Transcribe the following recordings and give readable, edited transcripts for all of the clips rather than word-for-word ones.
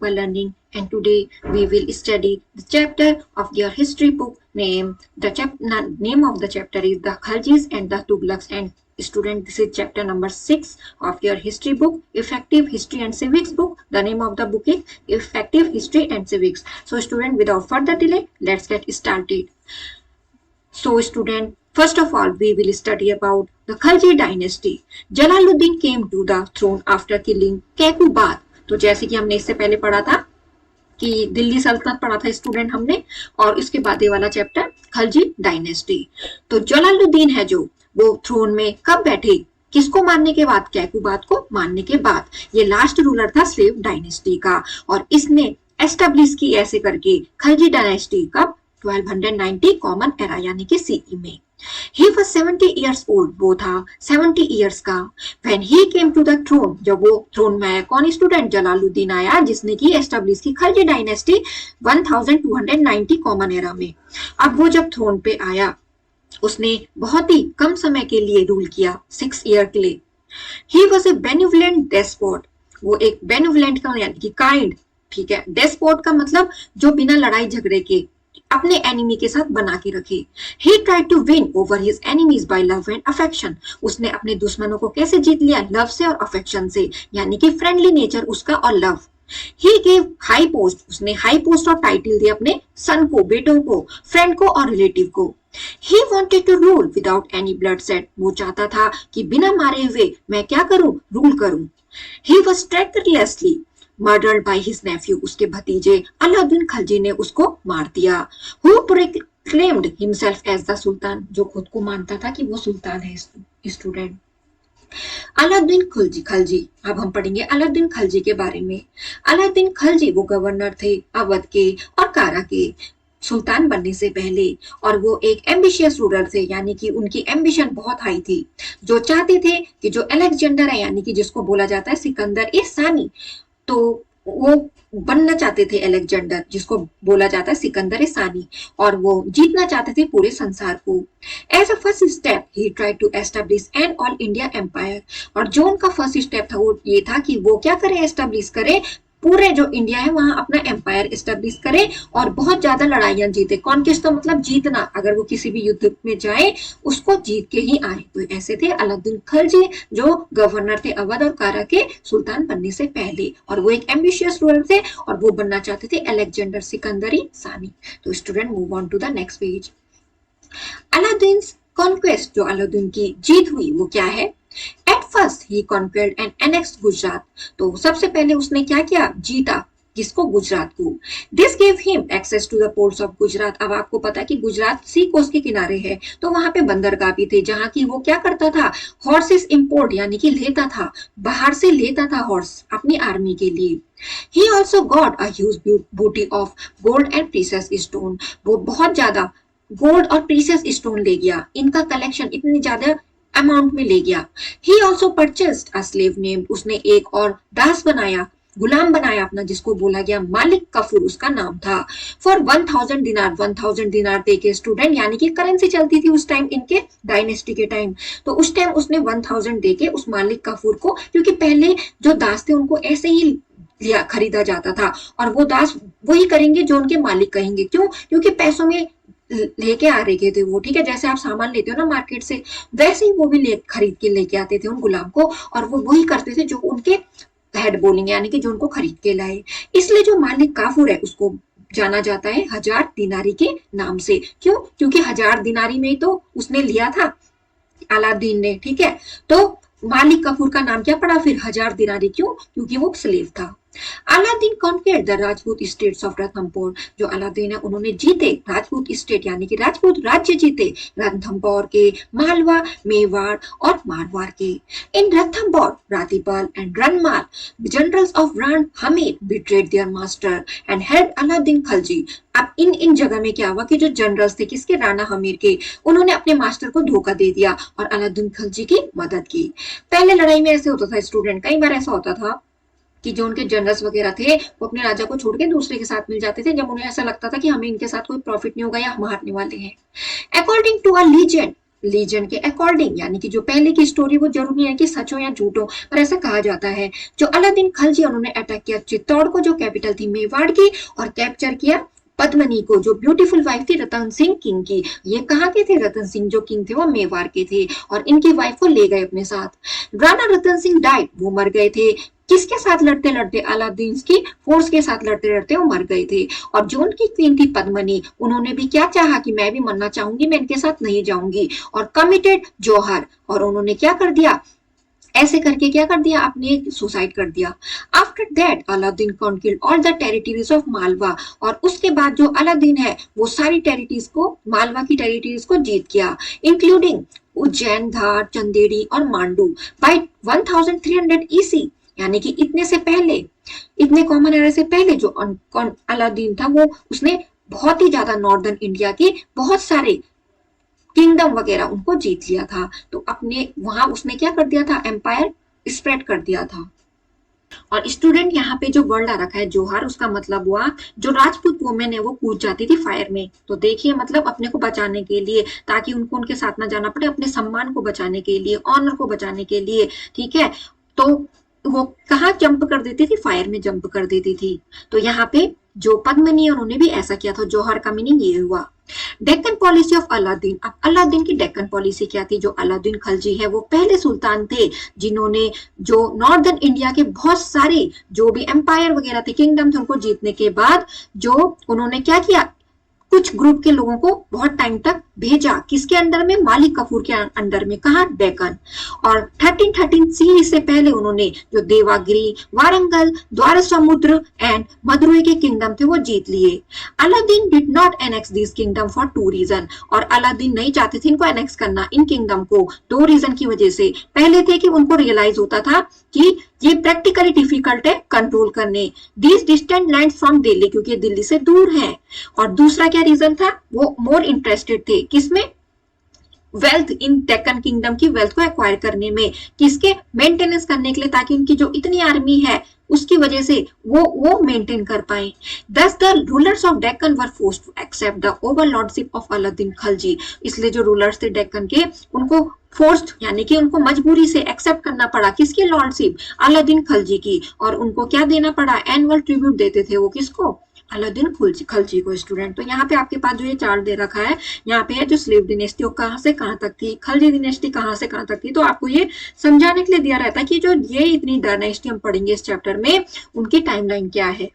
Simple Learning, and today we will study the chapter of your history book name of the chapter is The Khaljis and the Tughlaqs. And student, this is chapter number 6 of your history book, Effective History and Civics book. The name of the book is Effective History and Civics. So student, without further delay, let's get started. So student, first of all, we will study about the Khalji dynasty. Jalaluddin came to the throne after killing Kekubad. तो जैसे कि हमने इससे पहले पढ़ा था कि दिल्ली सल्तनत पढ़ा था स्टूडेंट हमने, और इसके बाद ये वाला चैप्टर खलजी डायनेस्टी। तो जलालुद्दीन है जो, वो थ्रोन में कब बैठे, किसको मारने के बाद, कैकुबाद को मारने के बाद। ये लास्ट रूलर था स्लेव डायनेस्टी का, और इसने एस्टेब्लिश की ऐसे करके खलजी डायनेस्टी कब, 1290 कॉमन एरा यानी कि सीई में। He was 70 years old, वो था 70 years का। When he came to the throne, जब वो थ्रोन में आया, कौन स्टूडेंट, जलालुद्दीन आया, जिसने की एस्टेब्लिश की खलजी डायनेस्टी 1290 कॉमन एरा में। अब वो जब थ्रोन पे आया, उसने बहुत ही कम समय के लिए रूल किया, 6 ईयर के लिए। He was a benevolent despot, वो एक benevolent का यानी कि काइंड, ठीक है। डेस्पोट का मतलब जो बिना लड़ाई झगड़े के अपने एनिमी के साथ बना के रखे। He tried to win over his enemies by love and affection, उसने अपने दुश्मनों को कैसे जीत लिया, लव से और अफेक्शन से, यानी कि फ्रेंडली नेचर उसका और love. He gave high post, उसने हाई पोस्ट और टाइटल दिया अपने सन को, बेटों को, फ्रेंड को और रिलेटिव को। He wanted to rule without any bloodshed, वो चाहता था कि बिना मारे हुए मैं क्या करूं, रूल करूं। He was treacherously murdered by his nephew, उसके भतीजे अलाउद्दीन खलजी ने उसको मार दिया। Who proclaimed himself as the sultan, जो खुद को मानता था कि वो सुल्तान है। स्टूडेंट, अलाउद्दीन खलजी, अब हम पढ़ेंगे अलाउद्दीन खलजी के बारे में। अलाउद्दीन खलजी वो गवर्नर थे अवध के और कारा के सुल्तान बनने से पहले, और वो एक एम्बिशियस रूलर थे, यानी कि उनकी एम्बिशन बहुत हाई थी, जो चाहते थे कि जो अलेक्जेंडर है, यानी कि जिसको बोला जाता है सिकंदर ए सानी, तो वो बनना चाहते थे अलेक्जेंडर, जिसको बोला जाता है सिकंदर सानी, और वो जीतना चाहते थे पूरे संसार को। As a first step he tried to establish an all India empire, और जो उनका फर्स्ट स्टेप था वो ये था कि वो क्या करे, एस्टेब्लिश करे पूरे जो इंडिया है वहां अपना एम्पायर एस्टेब्लिश करे, और बहुत ज्यादा लड़ाइयां जीते। कॉन्क्विस्ट तो मतलब जीतना, अगर वो किसी भी युद्ध में जाए उसको जीत के ही आए। तो ऐसे थे अलाउद्दीन खलजी, जो गवर्नर थे अवध और कारा के सुल्तान बनने से पहले, और वो एक एम्बिशियस रूलर थे, और वो बनना चाहते थे अलेक्जेंडर सिकंदरी सानी। तो student, move on to the next page. Alauddin conquest, जो अलाउद्दीन की जीत हुई वो क्या है। At first he conquered and annexed Gujarat, तो सबसे पहले उसने क्या किया, जीता, किसको, गुजरात को। This gave him access to the ports of Gujarat. अब आपको पता है कि गुजरात सी कोस्ट के किनारे है, तो वहां पे बंदरगाह भी थे, जहां की वो क्या करता था, हॉर्सेस इंपोर्ट यानी कि लेता था, बाहर से लेता था हॉर्स अपनी आर्मी के लिए। He also got a huge booty of gold and precious stone, वो बहुत ज्यादा गोल्ड और प्रीशियस स्टोन ले गया, इनका कलेक्शन इतनी ज्यादा अमाउंट में ले गया। He also purchased a slave named, उसने एक और दास बनाया, गुलाम बनाया अपना, जिसको बोला गया मालिक कफूर, उसका नाम था। फॉर 1000 दिनार, 1000 दिनार दे के स्टूडेंट, यानी कि करेंसी चलती थी उस टाइम इनके डायनेस्टी के टाइम, तो उस टाइम उसने 1000 दे के उस मालिक कफूर को, क्योंकि पहले जो दास थे उनको ऐसे ही खरीदा जाता था, और वो दास वही करेंगे जो उनके मालिक कहेंगे। क्यों, क्योंकि पैसों में लेके आ रहे थे वो, ठीक है। जैसे आप सामान लेते हो ना मार्केट से, वैसे ही वो भी खरीद के लेके आते थे उन गुलाम को, और वो वही करते थे जो उनके हेड बोलेंगे, यानी कि जो उनको खरीद के लाए। इसलिए जो मालिक काफूर है उसको जाना जाता है 1000 दिनारी के नाम से। क्यों, क्योंकि 1000 दिनारी में तो उसने लिया था अलाउद्दीन ने, ठीक है। तो मालिक कफूर का नाम क्या पड़ा फिर, 1000 दिनारी, क्यों, क्योंकि वो स्लेव था। Alauddin conquered the Rajput states of Ranthambore, जो अलाउद्दीन है उन्होंने जीते राजपूत स्टेट यानी कि राजपूत राज्य जीते, रणथंभौर के, मालवा, मेवाड़ और मारवाड़ के। In Ranthambore, Ratipal and Ranmal generals of Rana Hamir betrayed their master and help Alauddin Khalji. अब इन जगह में क्या हुआ कि जो जनरल्स थे किसके, राणा हमीर के, उन्होंने अपने मास्टर को धोखा दे दिया और अलाउद्दीन खलजी की मदद की। पहले लड़ाई में ऐसे होता था स्टूडेंट, कई बार ऐसा होता था कि जो उनके जनरल्स वगैरह थे वो अपने राजा को छोड़ के दूसरे के साथ मिल जाते थे, जब उन्हें ऐसा लगता था कि हमें इनके साथ कोई प्रॉफिट नहीं होगा या हम हारने वाले हैं। According to a legend, legend के अकॉर्डिंग, यानी कि जो पहले की स्टोरी वो जरूरी है कि सच हो या झूठ हो, पर ऐसा कहा जाता है जो अलादीन खलजी उन्होंने अटैक किया चित्तौड़ को, जो कैपिटल थी मेवाड़ की, और कैप्चर किया पद्मनी को, जो ब्यूटीफुल वाइफ थी रतन सिंह किंग की। ये कहाँ के थे? रतन सिंह जो किंग थे वो मेवाड़ के थे, और इनकी वाइफ को ले गए अपने साथ। राणा रतन सिंह डाइड, वो मर गए थे। किसके साथ लड़ते लड़ते? अलादीन की फोर्स के साथ लड़ते लड़ते वो मर गए थे। और जो उनकी क्वीन थी पद्मनी, उन्होंने भी क्या चाहा कि मैं भी मरना चाहूंगी, मैं इनके साथ नहीं जाऊंगी, और कमिटेड जौहर, और उन्होंने क्या कर दिया, ऐसे करके क्या कर दिया, आपने सुसाइड कर दिया। After that Alauddin conquered all the territories of Malwa, और उसके बाद जो अलादीन है वो सारी टेरिटरीज को, मालवा की टेरिटरीज को जीत गया, इंक्लूडिंग उज्जैन, धार, चंदेरी और मांडू बाय 1300 ईसी, यानी कि इतने से पहले, इतने कॉमन एरा से पहले जो अलादीन था वो उसने बहुत ही ज्यादा नॉर्दर्न इंडिया के बहुत सारे किंगडम वगैरह उनको जीत लिया था। तो अपने वहां उसने क्या कर दिया था, एम्पायर स्प्रेड कर दिया था। और स्टूडेंट यहाँ पे जो वर्ड आ रखा है जोहार, उसका मतलब हुआ जो राजपूत वुमेन है वो कूद जाती थी फायर में। तो देखिए मतलब अपने को बचाने के लिए, ताकि उनको उनके साथ ना जाना पड़े, अपने सम्मान को बचाने के लिए, ऑनर को बचाने के लिए, ठीक है, तो वो कहाँ जंप कर देती थी, फायर में जंप कर देती थी। तो यहाँ पे जो पद्मिनी उन्होंने भी ऐसा किया था। जोहर का मीनिंग ये हुआ। डेक्कन पॉलिसी ऑफ अलादीन, अब अलादीन की डेक्कन पॉलिसी क्या थी? जो अलादीन खलजी है वो पहले सुल्तान थे जिन्होंने जो नॉर्दर्न इंडिया के बहुत सारे जो भी एम्पायर वगैरह थे, किंगडम थे, उनको जीतने के बाद जो उन्होंने क्या किया, कुछ ग्रुप के लोगों को बहुत टाइम तक भेजा, किसके अंडर में? मालिक कफूर के अंडर में। कहा? डेक्कन। और 1313 सीरी से पहले उन्होंने जो देवागिरी, वारंगल, द्वार समुद्र एंड मदुरई के किंगडम थे वो जीत लिए। Alauddin did not annex this kingdom for 2 reason, और अलादीन नहीं चाहते थे इनको एनेक्स करना, इन किंगडम को, 2 रीजन की वजह से। पहले थे कि उनको रियलाइज होता था कि ये प्रैक्टिकली डिफिकल्ट है कंट्रोल करने, these distant land from Delhi, क्योंकि दिल्ली से दूर है। और दूसरा क्या रीजन था? वो मोर इंटरेस्टेड थे किसमें? वेल्थ, इन डेक्कन किंगडम की वेल्थ को एक्वायर करने में, किसके? मेंटेनेंस करने के लिए, ताकि उनकी जो इतनी आर्मी है उसकी वजह से वो मेंटेन कर पाए। Thus the rulers of Deccan were forced to accept the overlordship of Alauddin Khalji, इसलिए जो रूलर्स थे डेक्कन के उनको फोर्स्ड यानी कि उनको मजबूरी से एक्सेप्ट करना पड़ा, किसकी लॉर्डशिप? अलादीन खलजी की। और उनको क्या देना पड़ा? एनुअल ट्रिब्यूट देते थे वो, किसको? अलादीन खलजी को। स्टूडेंट तो यहाँ पे आपके पास जो ये चार्ट दे रखा है, यहाँ पे है जो स्लेव डिनेस्टी कहाँ से कहाँ तक थी, खलजी डिनेस्टी कहाँ से कहाँ तक थी। तो आपको ये समझाने के लिए दिया रहता है कि जो ये इतनी डायनेस्टी हम पढ़ेंगे इस चैप्टर में, उनकी टाइमलाइन क्या है।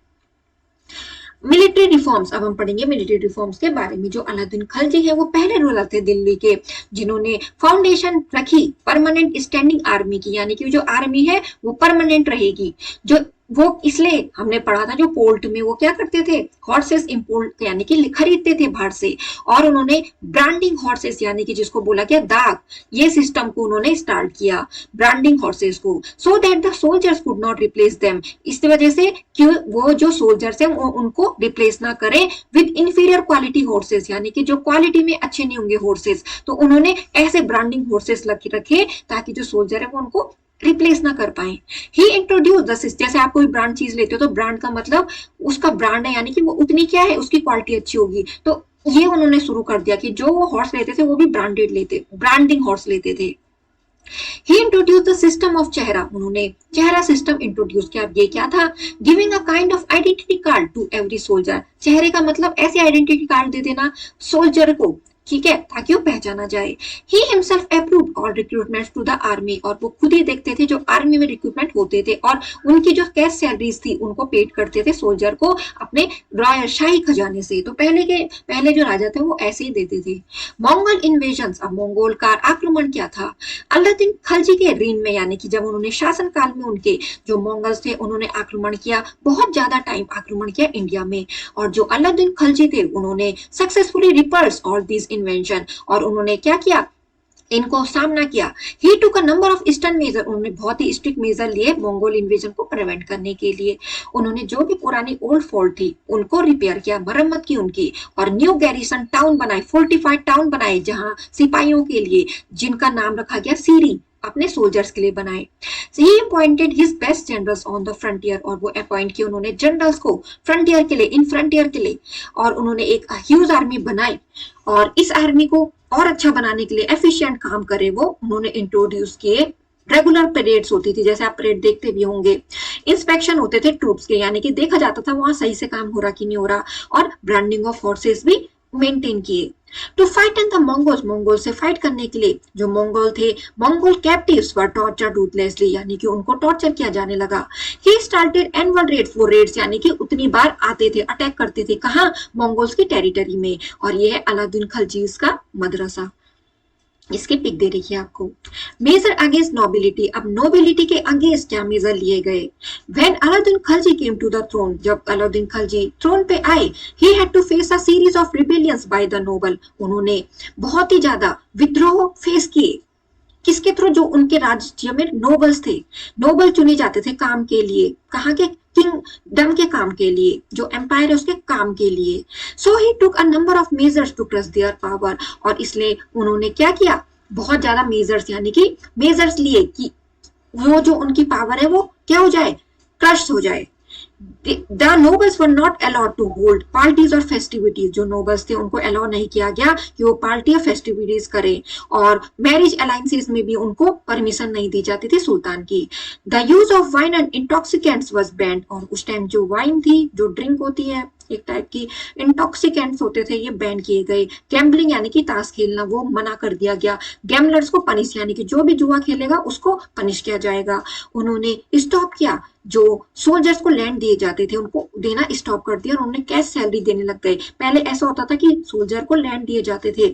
मिलिट्री रिफॉर्म्स, अब हम पढ़ेंगे मिलिट्री रिफॉर्म्स के बारे में। जो अलादीन खलजी है वो पहले रूलर थे दिल्ली के जिन्होंने फाउंडेशन रखी परमानेंट स्टैंडिंग आर्मी की, यानी कि जो आर्मी है वो परमानेंट रहेगी। जो वो इसलिए हमने पढ़ा था जो पोर्ट में वो क्या करते थे, हॉर्सेस इंपोर्ट यानी कि खरीदते थे बाहर से, और उन्होंने ब्रांडिंग हॉर्सेस यानी कि जिसको बोला गया दाग, ये सिस्टम को उन्होंने स्टार्ट किया, ब्रांडिंग हॉर्सेस को, so that the soldiers could not replace them, इस वजह से कि वो जो सोल्जर्स है उनको रिप्लेस ना करें विद इंफीरियर क्वालिटी हॉर्सेस, यानी कि जो क्वालिटी में अच्छे नहीं होंगे हॉर्सेस, तो उन्होंने ऐसे ब्रांडिंग हॉर्सेस रखे ताकि जो सोल्जर है वो उनको रिप्लेस ना कर पाए। ही इंट्रोड्यूस द सिस्टम, जैसे आप कोई ब्रांड चीज लेते हो तो ब्रांड का मतलब उसका ब्रांड है, यानी कि वो उतनी क्या है, उसकी क्वालिटी अच्छी होगी। तो ये उन्होंने शुरू कर दिया कि जो वो हॉर्स लेते थे वो भी ब्रांडेड लेते, ब्रांडिंग हॉर्स लेते थे। He introduce the system of chehra, उन्होंने चेहरा सिस्टम इंट्रोड्यूस किया। ये क्या था? Giving a kind of identity card to every soldier, चेहरे का मतलब ऐसे आइडेंटिटी कार्ड दे देना सोल्जर को, ठीक है, ताकि वो पहचाना जाए। He himself approved all recruitments to the army, और वो खुद ही देखते थे जो आर्मी में रिक्रूटमेंट होते थे, और उनकी जो कैश सैलरीज थी उनको पेड करते थे सोल्जर को अपने रॉयल शाही खजाने से। तो पहले जो राजा थे वो ऐसे ही देते थे। मंगोल इन्वेजन्स, अब मंगोल का आक्रमण क्या था? अलादीन खलजी के रीन में, यानी कि जब उन्होंने शासन काल में उनके जो मंगोल्स थे उन्होंने आक्रमण किया, बहुत ज्यादा टाइम आक्रमण किया इंडिया में, और जो अलादीन खलजी थे उन्होंने successfully repulsed all this invention, और उन्होंने क्या किया, इनको सामना किया। He took a number of stern measure, उन्होंने बहुत ही स्ट्रिक्ट मेजर लिए मंगोल इन्वेजन को प्रिवेंट करने के लिए। उन्होंने जो भी पुरानी ओल्ड फोर्ट थी उनको रिपेयर किया, मरम्मत की उनकी, और न्यू गैरिसन टाउन बनाए, फोर्टिफाइड टाउन बनाए जहां सिपाहियों के लिए, जिनका नाम रखा गया सीरी, अपने सोल्जर्स के लिए बनाए। ही appointed his best generals on the frontier, और वो अपॉइंट किए उन्होंने जनरल्स को फ्रंटियर के लिए, इन फ्रंटियर के लिए, और उन्होंने एक ह्यूज आर्मी बनाई, और इस आर्मी को और अच्छा बनाने के लिए, एफिशिएंट काम करे, वो उन्होंने इंट्रोड्यूस किए। रेगुलर परेड्स होती थी, जैसे आप परेड देखते भी होंगे। इंस्पेक्शन होते थे ट्रूप्स के, यानी कि देखा जाता था वहां सही से काम हो रहा कि नहीं हो रहा। और ब्रांडिंग ऑफ फोर्सेस भी मेंटेन किए। To fight in the Mongols, Mongol से फाइट करने के लिए जो मंगोल थे, Mongol captives were torture ruthlessly, यानी कि उनको टॉर्चर किया जाने लगा। ही स्टार्टेड एनुअल रेड्स, वो रेड्स यानी कि उतनी बार आते थे, अटैक करते थे, कहाँ, मंगोल्स की टेरिटरी में। और ये है अलाउद्दीन खिलजीज का मदरसा। इसकी पिक दे रखी है आपको। मेजर अगेंस्ट नोबिलिटी, अब नोबिलिटी के अगेंस्ट क्या मेजर लिए गए। When Alauddin Khilji came to the throne, जब अलाउद्दीन खिलजी थ्रोन पे आए, he had to face a series of rebellions by the noble, उन्होंने बहुत ही ज्यादा विद्रोह फेस किए। किसके थ्रू, जो उनके राज्य में नोबल्स थे। नोबल चुने जाते थे काम के लिए, कहाँ के, किंगडम के काम के लिए, जो एम्पायर है उसके काम के लिए। So he took a number of measures to crush their power, और इसलिए उन्होंने क्या किया, बहुत ज्यादा मेजर्स, यानी कि मेजर्स लिए कि वो जो उनकी पावर है वो क्या हो जाए, क्रश हो जाए। The nobles were not allowed to hold parties or festivities, जो nobles थे उनको अलाउ नहीं किया गया कि वो पार्टी और फेस्टिविटीज करें। और मैरिज अलायंसेस में भी उनको परमिशन नहीं दी जाती थी सुल्तान की। The use of wine and intoxicants was band, और उस टाइम जो वाइन थी, जो ड्रिंक होती है एक टाइप की, इंटॉक्सिकेंट्स होते थे, ये बैन किए गए। गैम्बलिंग यानी कि ताश खेलना, वो मना कर दिया गया। गैमलर्स को पनिश, यानी कि जो भी जुआ खेलेगा उसको पनिश किया जाएगा। उन्होंने स्टॉप किया, जो सोल्जर्स को लैंड दिए जाते थे उनको देना स्टॉप कर दिया, और उन्होंने कैश सैलरी देने लग गए। पहले ऐसा होता था कि सोल्जर को लैंड दिए जाते थे,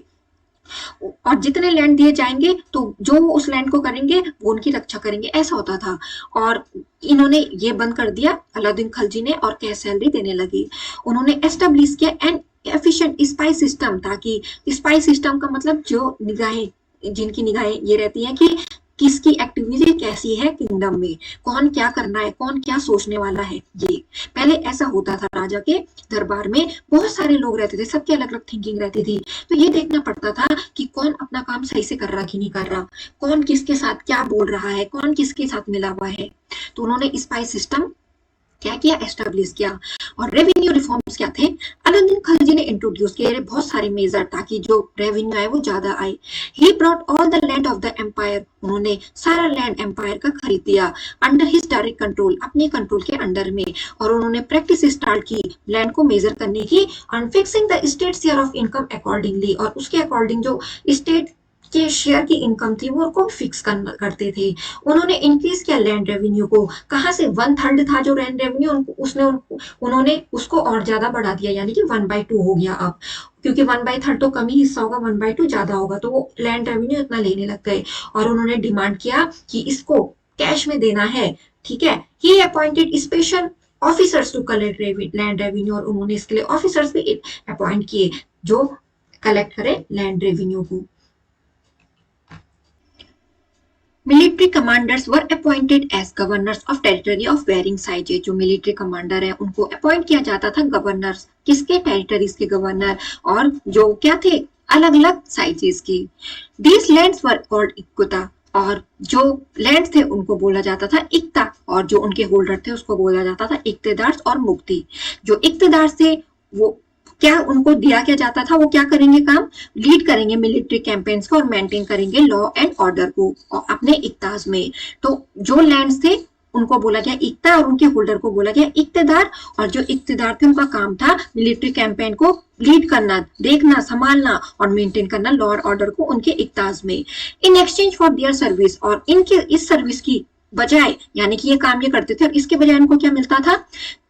और जितने लैंड दिए जाएंगे तो जो उस लैंड को करेंगे वो उनकी रक्षा करेंगे, ऐसा होता था। और इन्होंने ये बंद कर दिया अलाउद्दीन खिलजी ने, और कैश सैलरी देने लगी। उन्होंने एस्टेब्लिश किया एन एफिशिएंट स्पाई सिस्टम, ताकि स्पाई सिस्टम का मतलब जो निगाहें, जिनकी निगाहें ये रहती हैं कि किसकी एक्टिविटी कैसी है किंगडम में, कौन क्या करना है, कौन क्या सोचने वाला है। ये पहले ऐसा होता था, राजा के दरबार में बहुत सारे लोग रहते थे, सबकी अलग अलग थिंकिंग रहती थी, तो ये देखना पड़ता था कि कौन अपना काम सही से कर रहा कि नहीं कर रहा, कौन किसके साथ क्या बोल रहा है, कौन किसके साथ मिला हुआ है। तो उन्होंने स्पाई सिस्टम क्या किया, एस्टेब्लिश किया। और रेवेन्यू रिफॉर्म्स क्या थे, अलाउद्दीन खिलजी ने इंट्रोड्यूस किए बहुत सारे मेजर, ताकि जो रेवेन्यू आए वो ज्यादा आए। He brought all the land of the empire, उन्होंने सारा लैंड एम्पायर का खरीद दिया अंडर हिज डायरेक्ट कंट्रोल, अपने कंट्रोल के अंडर में। और उन्होंने प्रैक्टिस स्टार्ट की लैंड को मेजर करने की, और fixing the state share of income accordingly, और उसके अकॉर्डिंग जो स्टेट के शेयर की इनकम थी वो उनको फिक्स करते थे। उन्होंने इंक्रीज किया लैंड रेवेन्यू को, कहाँ से, 1/3 था जो लैंड रेवेन्यू, उन्होंने उसको और ज्यादा बढ़ा दिया, यानी कि 1/2 हो गया अब, क्योंकि 1/3 तो कम ही हिस्सा होगा, 1/2 ज्यादा होगा, तो वो लैंड रेवेन्यू इतना लेने लग गए। और उन्होंने डिमांड किया कि इसको कैश में देना है, ठीक है। He appointed special officers to collect land revenue, और उन्होंने इसके लिए ऑफिसर्स भी अपॉइंट किए जो कलेक्ट करे लैंड रेवेन्यू को। Military commanders were appointed as governors of territory of varying sizes, जो मिलिट्री कमांडर है उनको अपॉइंट किया जाता था गवर्नर्स, किसके, टेरिटरीज के गवर्नर, और जो क्या थे, अलग अलग साइजेस के। दीज लैंड्स वर कॉल्ड इक्विटा, और जो लैंड थे उनको बोला जाता था इक्ता, और जो उनके होल्डर थे उसको बोला जाता था इक्तेदार और मुक्ति। जो इक्तेदार थे वो क्या, उनको दिया क्या जाता था, वो क्या करेंगे काम, लीड करेंगे मिलिट्री कैंपेन्स को, और मेंटेन करेंगे लॉ एंड ऑर्डर को अपने इक्ताज में। तो जो लैंड्स थे उनको बोला गया इक्ता, और उनके होल्डर को बोला गया इक्तेदार। और जो इक्तेदार थे उनका काम था मिलिट्री कैंपेन को लीड करना, देखना, संभालना और मेंटेन करना लॉ और ऑर्डर को उनके इक्ताज में। In exchange for their service, और इनके इस सर्विस की बजाय, यानी कि ये काम ये करते थे और इसके बजाय उनको क्या मिलता था,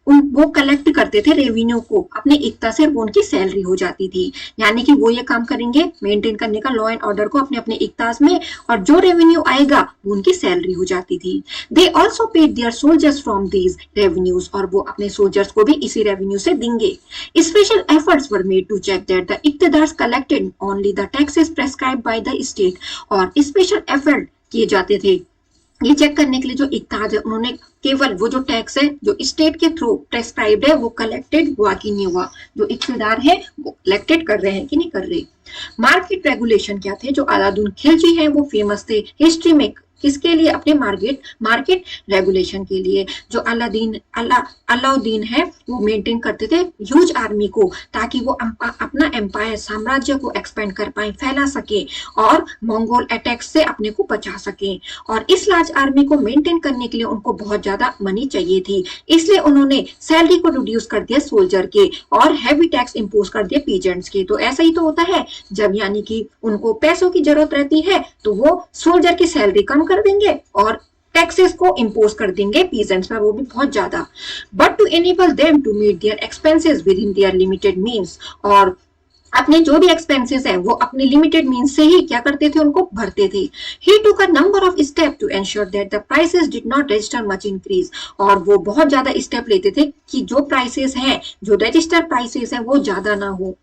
वो कलेक्ट करते थे रेवेन्यू को अपने इक्ता से, वो उनकी सैलरी हो जाती थी। यानी कि वो ये काम करेंगे मेंटेन करने का लॉ एंड ऑर्डर को अपने अपने इक्तास में, और जो रेवेन्यू आएगा वो उनकी सैलरी हो जाती थी। They also paid their soldiers from these revenues, और वो अपने सोल्जर्स को भी इसी रेवेन्यू से देंगे। Special efforts were made to check that the iqtadars collected only the taxes prescribed by the state, और स्पेशल एफर्ट किए जाते थे ये चेक करने के लिए जो इक्ताज है उन्होंने केवल वो जो टैक्स है जो स्टेट के थ्रू प्रेस्क्राइब्ड है वो कलेक्टेड हुआ कि नहीं हुआ, जो इक्तेदार है वो कलेक्टेड कर रहे हैं कि नहीं कर रहे। मार्केट रेगुलेशन क्या थे, जो अलाउद्दीन खिलजी है वो फेमस थे हिस्ट्री में किसके लिए? अपने मार्केट रेगुलेशन के लिए। जो अलाउद्दीन है वो मेंटेन करते थे ह्यूज आर्मी को, ताकि वो अपना एम्पायर साम्राज्य को एक्सपेंड कर पाए, फैला सके और मंगोल अटैक से अपने को बचा सके। और इस लार्ज आर्मी को मेंटेन करने के लिए उनको बहुत ज्यादा मनी चाहिए थी, इसलिए उन्होंने सैलरी को रिड्यूस कर दिया सोल्जर के और हैवी टैक्स इंपोज कर दिया पीजेंट्स के। तो ऐसा ही तो होता है, जब यानी कि उनको पैसों की जरूरत रहती है तो वो सोल्जर की सैलरी कम कर देंगे और टैक्सेस को इंपोज कर देंगे पीजेंट्स पर, वो भी बहुत ज्यादा। But to enable them to meet their expenses within their limited means, और अपने जो भी एक्सपेंसेस हैं वो अपने लिमिटेड मीन्स से ही क्या करते थे, उनको भरते थे। He took a number of step to ensure that the prices did not register much increase, और वो बहुत ज्यादा स्टेप लेते थे कि जो प्राइसेस हैं, जो रजिस्टर प्राइसेस हैं वो ज्यादा ना हो।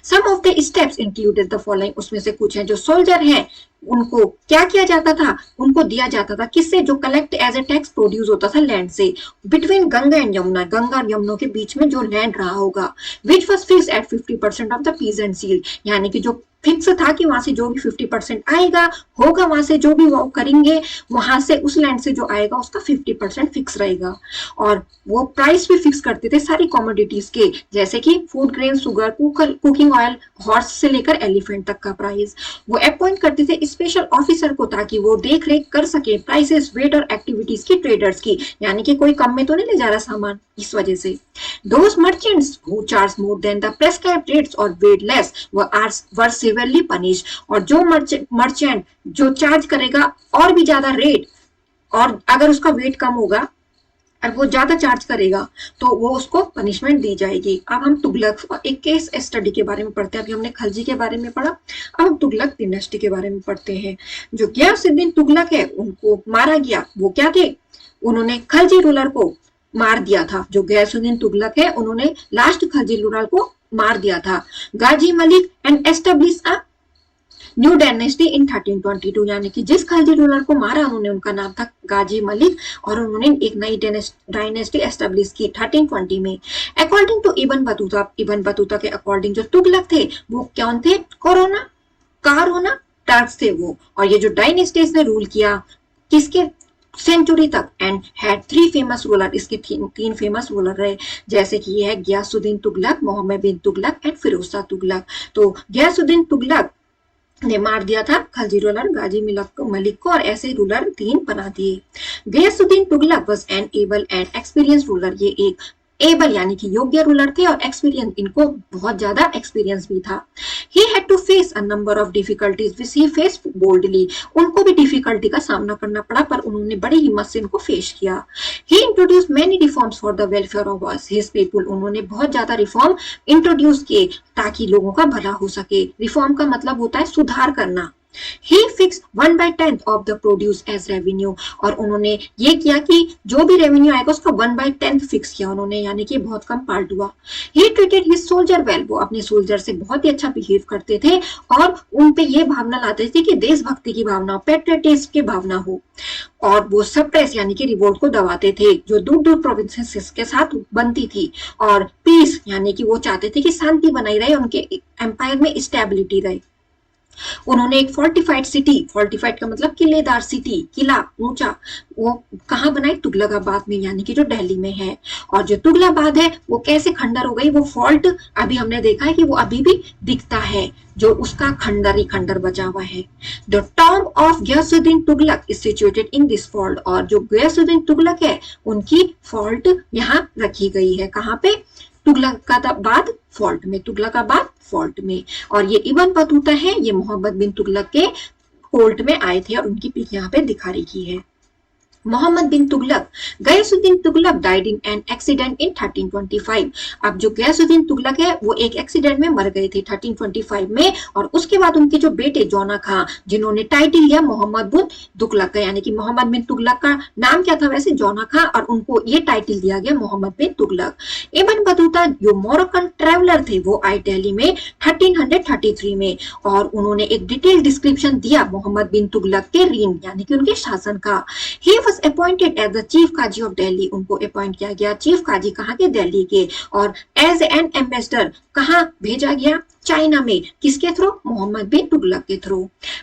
Some of the steps included the following, उसमें से कुछ हैं। जो सोल्जर हैं उनको क्या किया जाता था, उनको दिया जाता था किससे? जो collect as a tax produce होता था लैंड से, बिटवीन गंगा एंड यमुना, गंगा और यमुना के बीच में जो लैंड रहा होगा, which was fix at 50% of the peasant seal, यानी कि जो फिक्स था कि वहां से जो भी 50% आएगा होगा, वहां से जो भी वो करेंगे वहां से उस लैंड से जो आएगा उसका 50% फिक्स रहेगा। और वो प्राइस भी फिक्स करते थे सारी कॉमोडिटीज के, जैसे कि food grain, sugar, cooking oil, horse से लेकर एलिफेंट तक का प्राइस। वो अपॉइंट करते थे स्पेशल ऑफिसर को, ताकि वो देख रेख कर सके प्राइसेस, वेट और एक्टिविटीज की ट्रेडर्स की, यानी कि कोई कम में तो नहीं ले जा रहा सामान। इस वजह से those merchants who charge more than the prescribed rates or paid less were severely punished, और जो मर्चेंट जो चार्ज करेगा और भी ज्यादा रेट, और अगर उसका वेट कम होगा और वो ज्यादा चार्ज करेगा तो वो उसको पनिशमेंट दी जाएगी। अब हम तुगलक एक केस स्टडी के बारे में पढ़ते हैं। अभी हमने खलजी के बारे में पढ़ा, अब हम तुगलक डिनेस्टी के बारे में पढ़ते हैं। जो गियासुद्दीन तुगलक है उनको मारा गया, वो क्या थे? उन्होंने खलजी रूलर को मार दिया था। जो गियासुद्दीन तुगलक है उन्होंने लास्ट खलजी रूलर को मार दिया था। Ghazi Malik and establish a new dynasty in 1322, यानी कि जिस खलजी रूलर को मारा उन्होंने, उनका नाम था गाजी मलिक, और उन्होंने एक नई डायनेस्टी एस्टेब्लिश की 1320 में। अकॉर्डिंग टू इब्न बतूता के अकॉर्डिंग जो तुगलक थे वो कौन थे? कारोना टर्क्स थे वो। और ये जो डायनेस्टीज ने रूल किया किसके सेंचुरी तक, एंड हैड 3 फेमस रूलर, इसके 3 फेमस रूलर रहे, जैसे कि ये है गियासुद्दीन तुगलक, मोहम्मद बिन तुगलक एंड फिरोज शाह तुगलक। तो गियासुद्दीन तुगलक ने मार दिया था खलजी रूलर गाजी मलिक को, और ऐसे रूलर 3 बना दिए। Ghiyasuddin Tughlaq was an able and experience ruler, ये एक एबल यानी कि योग्य रूलर थे, और एक्सपीरियंस, इनको बहुत ज्यादा एक्सपीरियंस भी था। He had to face a number of difficulties which he faced boldly, उनको भी डिफिकल्टी का सामना करना पड़ा पर उन्होंने बड़ी हिम्मत से इनको फेस किया। He introduced many reforms for the welfare of his people, उन्होंने बहुत ज्यादा रिफॉर्म इंट्रोड्यूस किए ताकि लोगों का भला हो सके। रिफॉर्म का मतलब होता है सुधार करना। He fixed 1/10 of the produce as revenue, और उन्होंने ये किया कि जो भी रेवेन्यू आएगा उसका 1/10 फिक्स किया उन्होंने, यानी कि बहुत कम पार्ट हुआ। He treated his soldier well, वो अपने सोल्जर से बहुत ही अच्छा बिहेव करते थे और उन पे ये भावना लाते थे कि देशभक्ति की भावना, पेट्रियटिज्म की भावना हो, और वो सप्रेस यानी कि रिवोल्ट को दबाते थे जो दूर दूर प्रोविंसेस के साथ बनती थी। और पीस यानी कि वो चाहते थे कि शांति बनाई रहे, उनके एम्पायर में स्टेबिलिटी रहे। उन्होंने एक फोर्टिफाइड सिटी, फोर्टिफाइड का मतलब किलेदार सिटी, किला ऊंचा, वो कहाँ बनाई? तुगलकाबाद में, यानी कि जो दिल्ली में है। और जो तुगलकाबाद है वो कैसे खंडर हो गई? वो फॉल्ट अभी हमने देखा है कि वो अभी भी दिखता है, जो उसका खंडर ही खंडर बचा हुआ है। The tomb of Ghiyasuddin Tughlaq is situated in this fort, और जो गियासुद्दीन तुगलक है उनकी फॉल्ट यहाँ रखी गई है। कहाँ पे? तुगलकाबाद फॉल्ट में, तुगलकाबाद फॉल्ट में। और ये इब्न बतूता है, ये मोहम्मद बिन तुगलक के कोर्ट में आए थे और उनकी पिक यहाँ पे दिखा रखी है। Mohammad bin Tughlaq, Ghiyasuddin Tughlaq died in an accident in 1325। अब जो गियासुद्दीन तुगलक है वो एक एक्सीडेंट में मर गए थे 1325 में, और उसके बाद उनके जो बेटे जौना खां, जिन्होंने टाइटल लिया मोहम्मद बिन तुगलक का, यानी कि मोहम्मद बिन तुगलक का नाम क्या था वैसे? जौना खां, और उनको ये टाइटल दिया गया मोहम्मद बिन तुगलक। इब्न बतूता जो मोरक्कन ट्रेवलर थे वो आए दिल्ली में 1333 में, और उन्होंने एक डिटेल डिस्क्रिप्शन दिया मोहम्मद बिन तुगलक के रीन यानी कि उनके शासन का। He was appointed as the chief qazi of Delhi, उनको अपॉइंट किया गया चीफ काजी कहाँ के? दिल्ली के। और एज एन एम्बेसडर कहाँ भेजा गया? चाइना में। किसके थ्रू? मोहम्मद बिन तुगलक के थ्रू।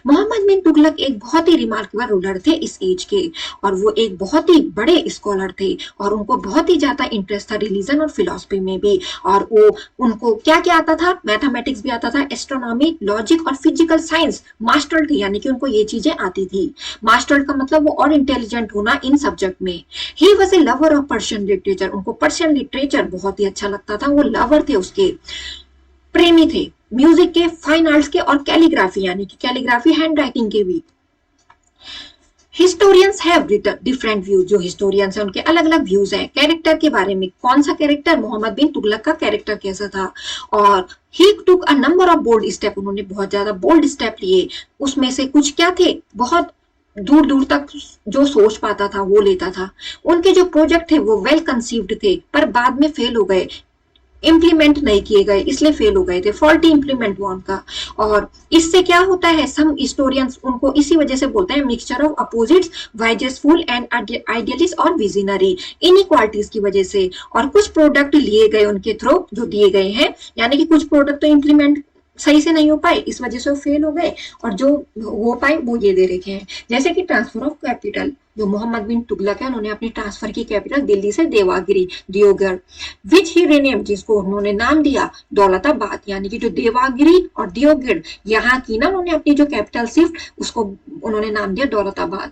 मोहम्मद बिन तुगलक एक बहुत ही रिमार्केबल रूलर थे इस एज के, और वो एक बहुत ही बड़े स्कॉलर थे, और उनको बहुत ही ज्यादा इंटरेस्ट था रिलीजन और फिलोसफी में भी। और वो उनको क्या क्या आता था? मैथमेटिक्स भी आता था, एस्ट्रोनॉमी, लॉजिक और फिजिकल साइंस मास्टर थे, यानी कि उनको ये चीजें आती थी। मास्टर का मतलब वो और इंटेलिजेंट होना इन सब्जेक्ट में। He was a lover of Persian literature, उनको पर्शियन लिटरेचर बहुत ही अच्छा लगता था, वो लवर थे उसके, प्रेमी थे। म्यूजिक के, फाइन आर्ट्स के और कैलीग्राफी, यानी कि कैलीग्राफी हैंड राइटिंग के भी। Historians have written different views, जो हिस्टोरियंस है उनके अलग अलग व्यूज हैं कैरेक्टर के बारे में। कौन सा कैरेक्टर? मोहम्मद बिन तुगलक का कैरेक्टर कैसा था? और he took a number of bold step, उन्होंने बहुत ज्यादा बोल्ड स्टेप लिए। उसमें से कुछ क्या थे? बहुत दूर दूर तक जो सोच पाता था वो लेता था। उनके जो प्रोजेक्ट थे वो वेल कंसीव्ड थे, पर बाद में फेल हो गए, इम्प्लीमेंट नहीं किए गए, इसलिए फेल हो गए थे, फॉल्टी इम्प्लीमेंट हुआ उनका। और इससे क्या होता है? सम हिस्टोरियंस उनको इसी वजह से बोलते हैं मिक्सचर ऑफ अपोजिट्स, वाइजेसफुल एंड आइडियलिस्ट और विजनरी, इनइक्वालिटीज की वजह से। और कुछ प्रोडक्ट लिए गए उनके थ्रू, जो दिए गए हैं, यानी कि कुछ प्रोडक्ट तो इम्प्लीमेंट सही से नहीं हो पाए, इस वजह से वो फेल हो गए, और जो हो पाए वो ये दे रखे हैं। जैसे कि ट्रांसफर ऑफ कैपिटल, जो मोहम्मद बिन तुगलक है, उन्होंने अपनी ट्रांसफर की कैपिटल दिल्ली से देवागिरी, दियोगढ़, विच ही रिनेम, जिसको उन्होंने नाम दिया दौलताबाद, यानी कि जो देवागिरी और दियोगढ़ यहाँ की ना, उन्होंने अपनी जो कैपिटल शिफ्ट, उसको उन्होंने नाम दिया Daulatabad.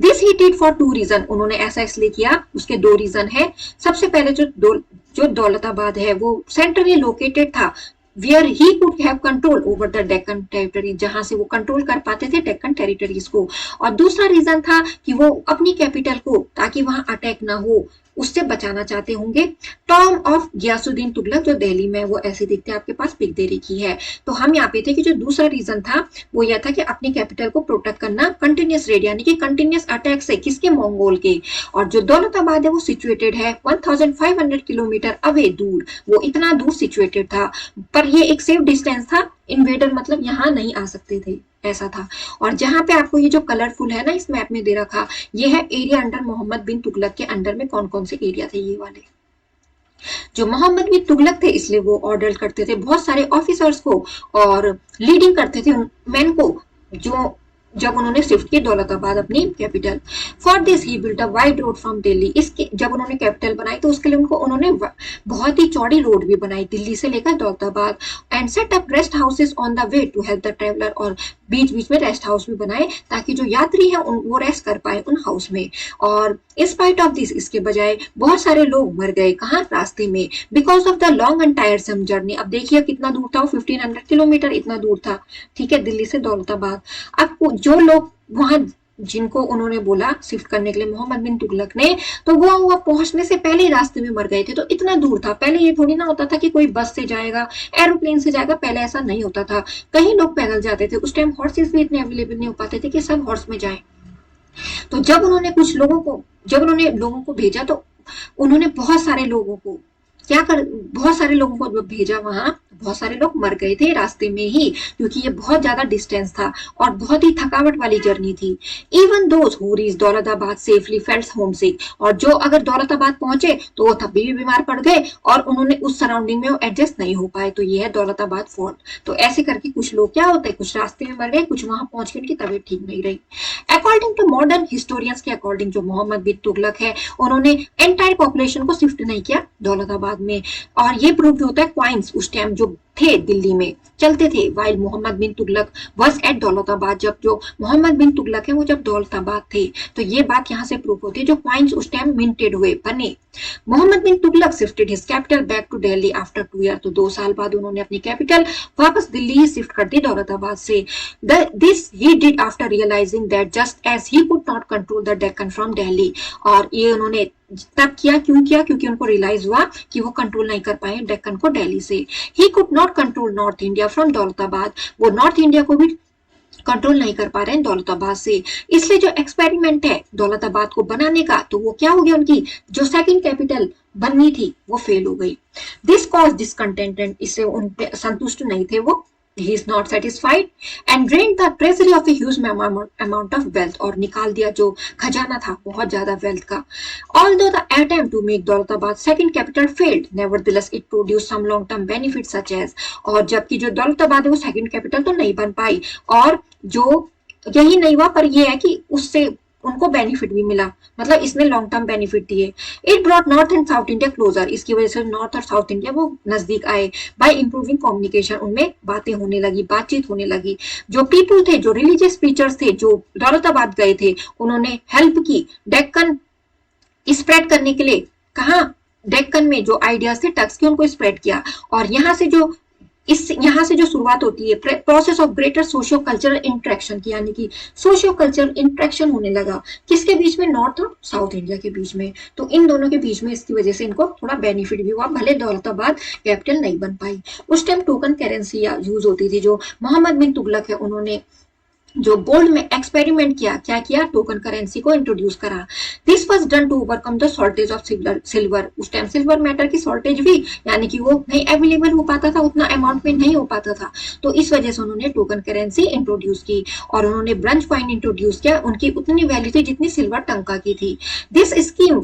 This he did for two reason, उन्होंने ऐसा इसलिए किया, उसके दो रीजन है। सबसे पहले जो दौलताबाद है वो सेंट्रली लोकेटेड था, where he could have control over the Deccan territory, जहां से वो कंट्रोल कर पाते थे डेक्कन टेरिटरीज को। और दूसरा रीजन था कि वो अपनी कैपिटल को, ताकि वहां अटैक ना हो, उससे बचाना चाहते होंगे। टॉम ऑफ गियासुद्दीन तुगलक, जो दिल्ली में, वो ऐसे दिखते हैं, आपके पास पिक दे रखी है। तो हम यहाँ पे थे कि जो दूसरा रीजन था वो यह था कि अपनी कैपिटल को प्रोटेक्ट करना कंटिन्यूस रेड, यानी कि कंटिन्यूस अटैक से, किसके? मंगोल के। और जो दौलताबाद है वो सिचुएटेड है 1500 किलोमीटर अवे, दूर, वो इतना दूर सिचुएटेड था, पर ये एक सेफ डिस्टेंस था, इन्वेडर मतलब यहाँ नहीं आ सकते थे, ऐसा था। और जहां पे आपको ये जो कलरफुल है ना इस मैप में दे रखा, ये है एरिया अंडर मोहम्मद बिन तुगलक के अंडर में कौन कौन से एरिया थे, ये वाले। जो मोहम्मद बिन तुगलक थे, इसलिए वो ऑर्डर करते थे बहुत सारे ऑफिसर्स को, और लीडिंग करते थे मैन को, जो जब उन्होंने शिफ्ट की दौलताबाद अपनी capital. For this he built a wide road from Delhi, इसके जब उन्होंने कैपिटल बनाई तो उसके लिए उन्होंने बहुत ही चौड़ी रोड भी बनाई दिल्ली से लेकर Daulatabad. And set up rest houses on the way to help the traveller, और बीच बीच में रेस्ट हाउस भी बनाए ताकि जो यात्री है वो रेस्ट कर पाए उन हाउस में। और स्पाइट ऑफ दिस, इसके बजाय बहुत सारे लोग मर गए, कहाँ? रास्ते में, because of the long and टायरसम journey. अब देखिए कितना दूर था, 1500 किलोमीटर इतना दूर था, ठीक है, दिल्ली से दौलताबाद। अब जो लोग वहां, जिनको उन्होंने बोला शिफ्ट करने के लिए मोहम्मद बिन तुगलक ने, तो वो पहुंचने से पहले ही रास्ते में मर गए थे। तो इतना दूर था, पहले ये थोड़ी ना होता था कि कोई बस से जाएगा, एरोप्लेन से जाएगा, पहले ऐसा नहीं होता था, कहीं लोग पैदल जाते थे। उस टाइम हॉर्सेस भी इतने अवेलेबल नहीं हो पाते थे कि सब हॉर्स में जाए। तो जब उन्होंने लोगों को भेजा, तो उन्होंने बहुत सारे लोगों को बहुत सारे लोगों को भेजा वहां, बहुत सारे लोग मर गए थे रास्ते में ही, क्योंकि ये बहुत ज्यादा डिस्टेंस था और बहुत ही थकावट वाली जर्नी थी। Even those who reach Daulatabad safely felt homesick, और जो अगर दौलताबाद पहुंचे तो वो तभी भी बीमार पड़ गए, और उन्होंने उस सराउंडिंग में एडजस्ट नहीं हो पाए। तो ये है दौलताबाद फोर्ट। तो ऐसे करके कुछ लोग क्या होते हैं, कुछ रास्ते में मर गए, कुछ वहां पहुंच के उनकी तबीयत ठीक नहीं रही। अकॉर्डिंग टू मॉडर्न हिस्टोरियंस के अकॉर्डिंग, जो मोहम्मद बिन तुगलक है, उन्होंने एंटायर पॉपुलेशन को शिफ्ट नहीं किया दौलताबाद में। और ये प्रूव होता है क्वाइंस उस टाइम जो थे दिल्ली में चलते थे, while Muhammad bin Tughlaq was at Daulatabad, जब जो मोहम्मद बिन तुगलक है वो जब दौलताबाद थे। तो ये बात यहाँ से प्रूव होती है, जो क्वाइंस उस टाइम मिंटेड हुए, बने। Mohammad bin Tughlaq shifted his capital back to Delhi after 2 year, तो 2 साल बाद उन्होंने अपनी कैपिटल वापस दिल्ली ही शिफ्ट कर दी दौलताबाद से। This he did after realising that just as he could not control the Deccan from Delhi, और ये उन्होंने तब किया, क्यों किया? क्योंकि उनको रियलाइज हुआ कि वो कंट्रोल नहीं कर पाए डेक्कन को दिल्ली से। ही could not control north India from Daulatabad, वो नॉर्थ इंडिया को भी कंट्रोल नहीं कर पा रहे हैं दौलताबाद से। इसलिए जो एक्सपेरिमेंट है दौलताबाद को बनाने का, तो वो क्या हो गया, उनकी जो सेकंड कैपिटल बननी थी वो फेल हो गई। दिस कॉज डिसकंटेंटेड, इससे उन पे संतुष्ट नहीं थे वो he is not satisfied and drained the treasury of a huge amount of wealth, और निकाल दिया जो खजाना था बहुत ज्यादा wealth का. Although the attempt to make Daulatabad second capital failed, nevertheless it produced some long term benefits such as, और जबकि जो दौलताबाद है वो second capital तो नहीं बन पाई, और जो यही नहीं हुआ पर ये है कि उससे उनको बेनिफिट भी मिला, मतलब इसने लॉन्ग टर्म बेनिफिट दिए. It brought north and south India closer, इसकी वजह से नॉर्थ और साउथ इंडिया वो नजदीक आए. बाय इंप्रूविंग कम्युनिकेशन, उनमें बातें होने लगी, बातचीत होने लगी. जो पीपल थे, जो रिलीजियस प्रीचर्स थे, जो दौलताबाद गए थे, उन्होंने हेल्प की डेक्कन स्प्रेड करने के लिए. कहा डेक्कन में जो आइडियाज थे टक्स के, उनको स्प्रेड किया. और यहाँ से जो शुरुआत होती है process of greater socio cultural interaction की, यानी कि सोशियो कल्चरल इंटरेक्शन होने लगा किसके बीच में, नॉर्थ और साउथ इंडिया के बीच में. तो इन दोनों के बीच में इसकी वजह से इनको थोड़ा बेनिफिट भी हुआ, भले दौलताबाद कैपिटल नहीं बन पाई. उस टाइम टोकन करेंसी यूज होती थी. जो मोहम्मद बिन तुगलक है उन्होंने जो गोल्ड में एक्सपेरिमेंट किया, क्या किया, टोकन करेंसी को इंट्रोड्यूस करा. This was done to overcome the shortage of silver. उस टाइम सिल्वर मेटल की शॉर्टेज भी, यानी कि वो नहीं अवेलेबल हो पाता था, उतना अमाउंट में नहीं हो पाता था. तो इस वजह से उन्होंने टोकन करेंसी इंट्रोड्यूस की. और उन्होंने ब्रंच कॉइन इंट्रोड्यूस किया, उनकी उतनी वैल्यू थी जितनी सिल्वर टंका की थी. This scheme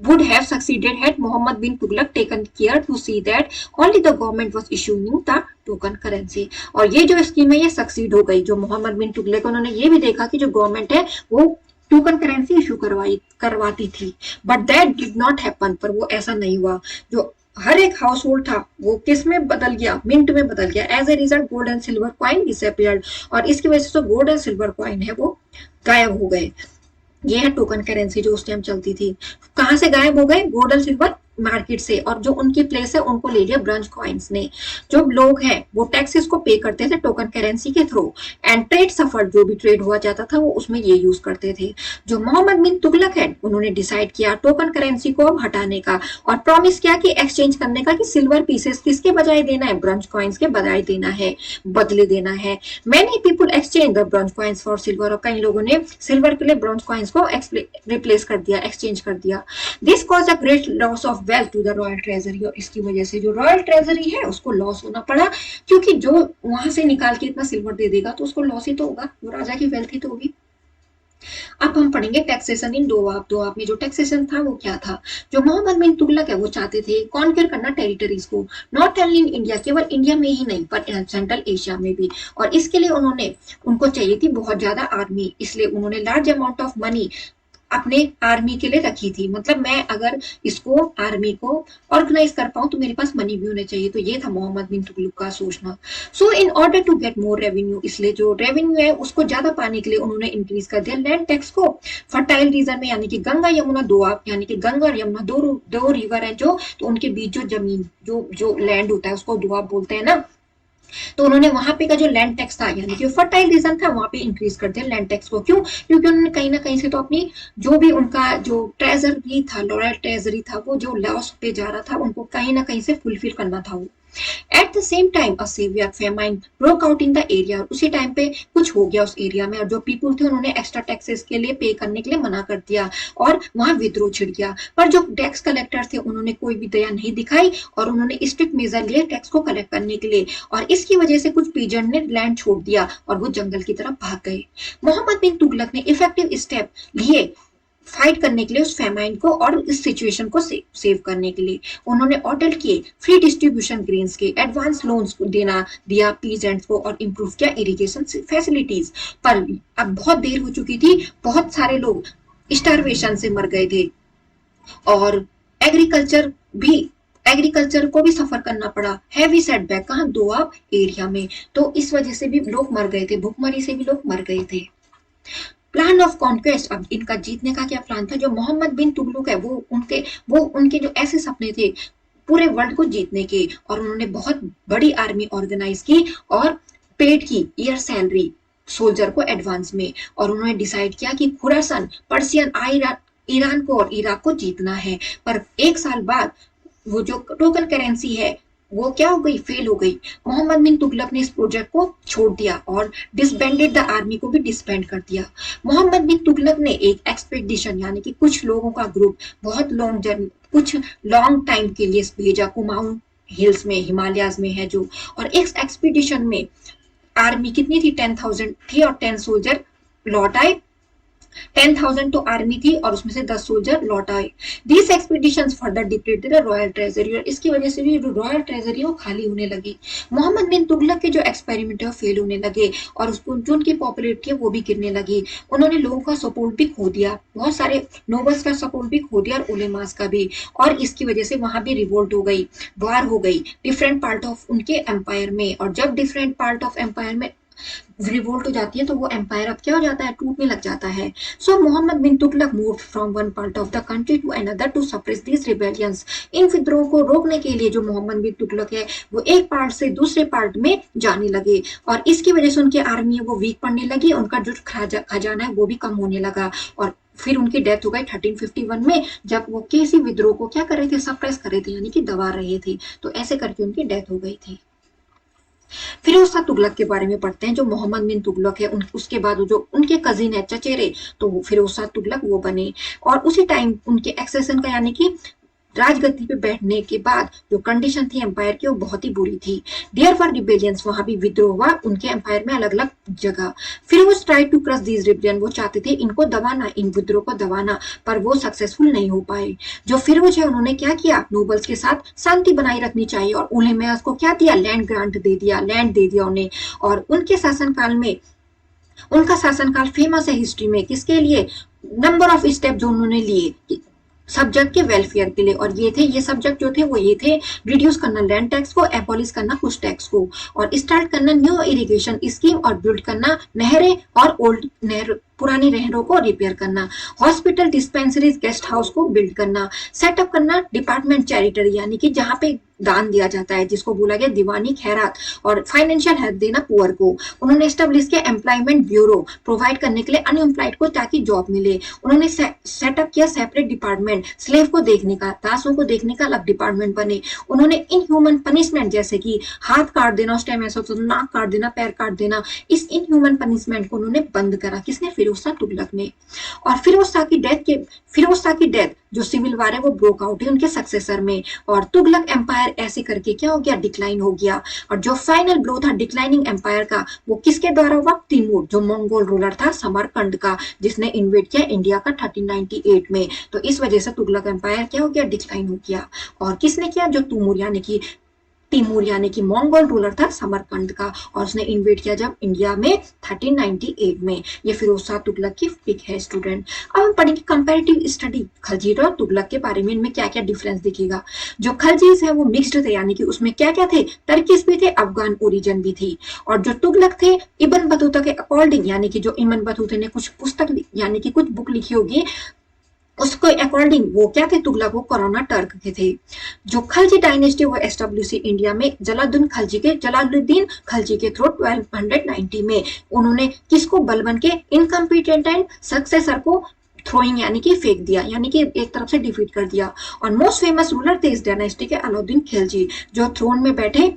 would have succeeded had Muhammad bin Tughlaq taken care to see that only the government was issuing the token currency. और ये जो स्कीम है ये सक्सीड हो गई. जो मोहम्मद बिन तुगलक उन्होंने ये भी देखा कि जो गवर्नमेंट है वो टोकन करेंसी इशू करवाती थी, but that did not happen. पर वो ऐसा नहीं हुआ. जो हर एक हाउस होल्ड था वो किस में बदल गया, मिंट में बदल गया. As a result gold and silver coin disappeared, और इसकी वजह से जो गोल्ड एंड सिल्वर कॉइन है वो गायब हो गए. ये है टोकन करेंसी जो उस टाइम चलती थी. कहां से गायब हो गए, गोल्ड और सिल्वर मार्केट से, और जो उनकी प्लेस है उनको ले लिया ब्रंच कॉइन्स ने. जो लोग हैं वो टैक्सेस को पे करते थे टोकन करेंसी के थ्रू, एंड ट्रेड सफर, जो भी ट्रेड हुआ जाता था वो उसमें ये यूज करते थे. जो मोहम्मद बिन तुगलक है उन्होंने डिसाइड किया टोकन करेंसी को अब हटाने का, और प्रॉमिस किया कि एक्सचेंज करने का, कि सिल्वर पीसेस किसके बजाय देना है, ब्रंच कॉइन्स के बजाय देना है, बदले देना है. Many people exchange the brunch coins for silver, और कई लोगों ने सिल्वर के लिए ब्रंच कॉइन्स को रिप्लेस कर दिया, एक्सचेंज कर दिया. This cause a great loss of wealth to the royal treasury, और इसकी वजह से जो रॉयल ट्रेजरी है उसको लॉस होना पड़ा, क्योंकि जो वहां से निकाल के इतना सिल्वर दे देगा तो उसको लॉस ही तो होगा, वो राजा की वेल्थ ही तो होगी. अब हम पढ़ेंगे टैक्सेशन इन दोआब में. जो टैक्सेशन था वो क्या था. जो मोहम्मद बिन तुगलक है वो चाहते थे कॉन्कर करना टेरिटरीज को, नॉट ओनली इन इंडिया, केवल इंडिया में ही नहीं पर सेंट्रल एशिया में भी. और इसके लिए उनको चाहिए थी बहुत ज्यादा आर्मी, इसलिए उन्होंने लार्ज अमाउंट ऑफ मनी अपने आर्मी के लिए रखी थी. मतलब मैं अगर इसको आर्मी को ऑर्गेनाइज कर पाऊं तो मेरे पास मनी भी होने चाहिए. तो ये था मोहम्मद बिन तुगलक का सोचना. So in order to get more revenue, इसलिए जो रेवेन्यू है उसको ज्यादा पाने के लिए उन्होंने इंक्रीज कर दिया लैंड टैक्स को. फर्टाइल रीजन में, यानी कि गंगा यमुना दोआब, यानी कि गंगा और यमुना दो रिवर है जो, तो उनके बीच जो जमीन जो लैंड होता है उसको दोआब बोलते हैं ना. तो उन्होंने वहां पे का जो लैंड टैक्स था, यानी कि फर्टाइल रीजन था, वहां पे इंक्रीज कर दिया लैंड टैक्स को. क्यों, क्योंकि उन्होंने कहीं ना कहीं से तो अपनी जो भी उनका जो ट्रेजरी था, रॉयल ट्रेजरी था, वो जो लॉस पे जा रहा था उनको कहीं ना कहीं से फुलफिल करना था वो. At the same time a severe famine broke out in the area, उसी टाइम पे कुछ हो गया उस एरिया में, और जो पीपल थे उन्होंने एक्स्ट्रा टैक्सेस के लिए पे करने के लिए मना कर दिया और वहां विद्रोह छिड़ गया. पर जो टैक्स कलेक्टर थे उन्होंने कोई भी दया नहीं दिखाई और उन्होंने स्ट्रिक्ट मेजर लिए टैक्स को कलेक्ट करने के लिए, और इसकी वजह से कुछ पीजन ने लैंड छोड़ दिया और वो जंगल की तरफ भाग गए. मोहम्मद बिन तुगलक ने इफेक्टिव स्टेप लिए फाइट करने के लिए उस फेमाइन को और इस सिचुएशन को सेव करने के लिए. उन्होंने ऑर्डर किए फ्री डिस्ट्रीब्यूशन ग्रेन्स के, एडवांस लोन्स दिया पीजेंट्स को, और इम्प्रूव किया इरिगेशन फैसिलिटीज. पर अब बहुत देर हो चुकी थी, बहुत सारे लोग स्टारवेशन से मर गए थे और एग्रीकल्चर को भी सफर करना पड़ा. हैवी सेटबैक कहाँ, दोआब एरिया में. तो इस वजह से भी लोग मर गए थे, भुखमरी से भी लोग मर गए थे. प्लान ऑफ कॉन्क्वेस्ट, अब इनका जीतने का क्या प्लान था. जो मोहम्मद बिन तुगलक है वो उनके जो ऐसे सपने थे पूरे वर्ल्ड को जीतने के, और उन्होंने बहुत बड़ी आर्मी ऑर्गेनाइज की और पेड की ईयर सैलरी सोल्जर को एडवांस में, और उन्होंने डिसाइड किया कि खुरासान, पर्सियन, ईरान को और इराक को जीतना है. पर एक साल बाद वो जो टोकन करेंसी है वो क्या हो गई, फेल हो गई. मोहम्मद बिन तुगलक ने इस प्रोजेक्ट को छोड़ दिया और डिसबैंडेड द आर्मी को भी डिसबैंड कर दिया. मोहम्मद बिन तुगलक ने एक एक्सपेडिशन, यानी कि कुछ लोगों का ग्रुप बहुत लॉन्ग टाइम के लिए भेजा कुमाऊं हिल्स में, हिमालयाज में है जो। और एक एक्सपीडिशन में आर्मी कितनी थी, 10,000 थी और 10 सोल्जर लौट आए। 10,000 तो आर्मी थी और उसमें से 10 सोल्जर लौट आए। This expeditions further depleted the royal treasury, और इसकी वजह से भी जो रॉयल ट्रेजरी वो खाली होने लगी। मोहम्मद बिन तुगलक के जो एक्सपेरिमेंट है वो फेल होने लगे और उसको जो उनकी पॉपुलैरिटी है वो भी गिरने लगी। उन्होंने लोगों का सपोर्ट भी खो दिया, बहुत सारे नोबल्स का सपोर्ट भी खो दिया और उलेमास का भी, और इसकी वजह से वहां भी रिवोल्ट हो गई, वार हो गई डिफरेंट पार्ट ऑफ उनके एम्पायर में। और जब डिफरेंट पार्ट ऑफ एम्पायर में रिवोल्ट हो जाती है तो वो एम्पायर अब क्या हो जाता है, टूटने लग जाता है। So Mohammad bin Tughlaq moved from one part of the country to another to suppress this rebellions. इन विद्रोह को रोकने के लिए जो मोहम्मद बिन तुगलक है वो एक पार्ट से दूसरे पार्ट में जाने लगे, और इसकी वजह से उनकी आर्मी है वो वीक पड़ने लगी, उनका जो खजाना है वो भी कम होने लगा। और फिर उनकी डेथ हो गई 1351 में, जब वो किसी विद्रोह को क्या कर रहे थे, सप्रेस कर रहे थे, यानी कि दबा रहे थे। तो ऐसे करके उनकी डेथ हो गई थी। फिरोज शाह तुगलक के बारे में पढ़ते हैं। जो मोहम्मद बिन तुगलक है उसके बाद जो उनके कजिन है चचेरे, तो वो फिरोज शाह तुगलक वो बने। और उसी टाइम उनके एक्सेशन का यानी कि राजगद्दी पे बैठने के बाद जो कंडीशन थी एम्पायर की वो बहुत ही बुरी थी। देयर वर रिबेलियंस, वहां भी विद्रोह हुआ उनके एम्पायर में अलग अलग जगह। Firoz try to crush these rebellion, वो चाहते थे इनको दबाना, इन विद्रोह को दबाना, पर वो सक्सेसफुल नहीं हो पाए। जो फिरोज है उन्होंने क्या किया, नोबल्स के साथ शांति बनाई रखनी चाहिए और उन्हें उसको क्या दिया, लैंड ग्रांट दे दिया, लैंड दे दिया उन्हें। और उनके शासनकाल में, उनका शासनकाल फेमस है हिस्ट्री में किसके लिए, नंबर ऑफ स्टेप जो उन्होंने लिए सब्जेक्ट के वेलफेयर के लिए। और ये सब्जेक्ट जो थे वो ये थे, रिड्यूस करना लैंड टैक्स को, एबॉलिश करना कुछ टैक्स को, और स्टार्ट करना न्यू इरिगेशन स्कीम, और बिल्ड करना नहरें और ओल्ड नहर पुरानी नहरों को रिपेयर करना, हॉस्पिटल डिस्पेंसरीज गेस्ट हाउस को बिल्ड करना, सेटअप करना डिपार्टमेंट चैरिटरी यानी कि जहां पे दान दिया जाता है जिसको बोला गया दीवानी खैरात, और फाइनेंशियल हेल्प देना पुअर को। उन्होंने एस्टेब्लिश किया एम्प्लॉयमेंट ब्यूरो, प्रोवाइड करने के लिए अनएम्प्लॉयड को ताकि जॉब मिले। उन्होंने सेटअप किया सेपरेट डिपार्टमेंट, स्लेव को देखने का, दासों को देखने का अलग डिपार्टमेंट बने। उन्होंने इनह्यूमन पनिशमेंट जैसे कि हाथ काट देना, उस टाइम ऐसा होता था, नाक काट देना, पैर काट देना, इस इनह्यूमन पनिशमेंट को उन्होंने बंद करा। किसने, फिरोज शाह तुगलक ने। और फिरोज शाह की डेथ जो सिविल वार है वो ब्रोक आउट है उनके सक्सेसर में, और तुगलक एम्पायर ऐसे करके क्या हो गया, डिक्लाइन हो गया। और जो फाइनल ब्लो था डिक्लाइनिंग एम्पायर का वो किसके द्वारा हुआ, तिमूर जो मंगोल रूलर था समरकंद का, जिसने इन्वेड किया इंडिया का 1398 में। तो इस वजह से तुगलक एम्पायर क्या हो गया, डिक्लाइन हो गया। और किसने किया, जो तिमूर यानी कि मंगोल रूलर था समरकंद का, और उसने इन्वेड किया जब इंडिया में 1398 में। ये फिरोज शाह तुगलक की पिक है स्टूडेंट। अब हम पढ़ेंगे कंपैरेटिव स्टडी खलजी और तुगलक के बारे में, इनमें क्या क्या डिफरेंस दिखेगा। जो खलजीज है वो मिक्स्ड थे, यानी कि उसमें क्या क्या थे, टर्किश भी थे, अफगान ओरिजिन भी थी। और जो तुगलक थे इब्न बतूता के अकॉर्डिंग, यानी कि जो इब्न बतूता ने कुछ पुस्तक यानी कि कुछ बुक लिखी होगी उसको अकॉर्डिंग वो क्या थे, तुगलक वो कोरोना टर्क के थे। जो खलजी डायनेस्टी वो एस्टेब्लिश इंडिया में जलालुद्दीन खलजी के थ्रू 1290 में। उन्होंने किसको, बलबन के इनकम्पिटेंट एंड सक्सेसर को थ्रोइंग यानी कि फेंक दिया, यानी कि एक तरफ से डिफीट कर दिया। और मोस्ट फेमस रूलर थे इस डायनेस्टी के अलाउद्दीन खिलजी, जो थ्रोन में बैठे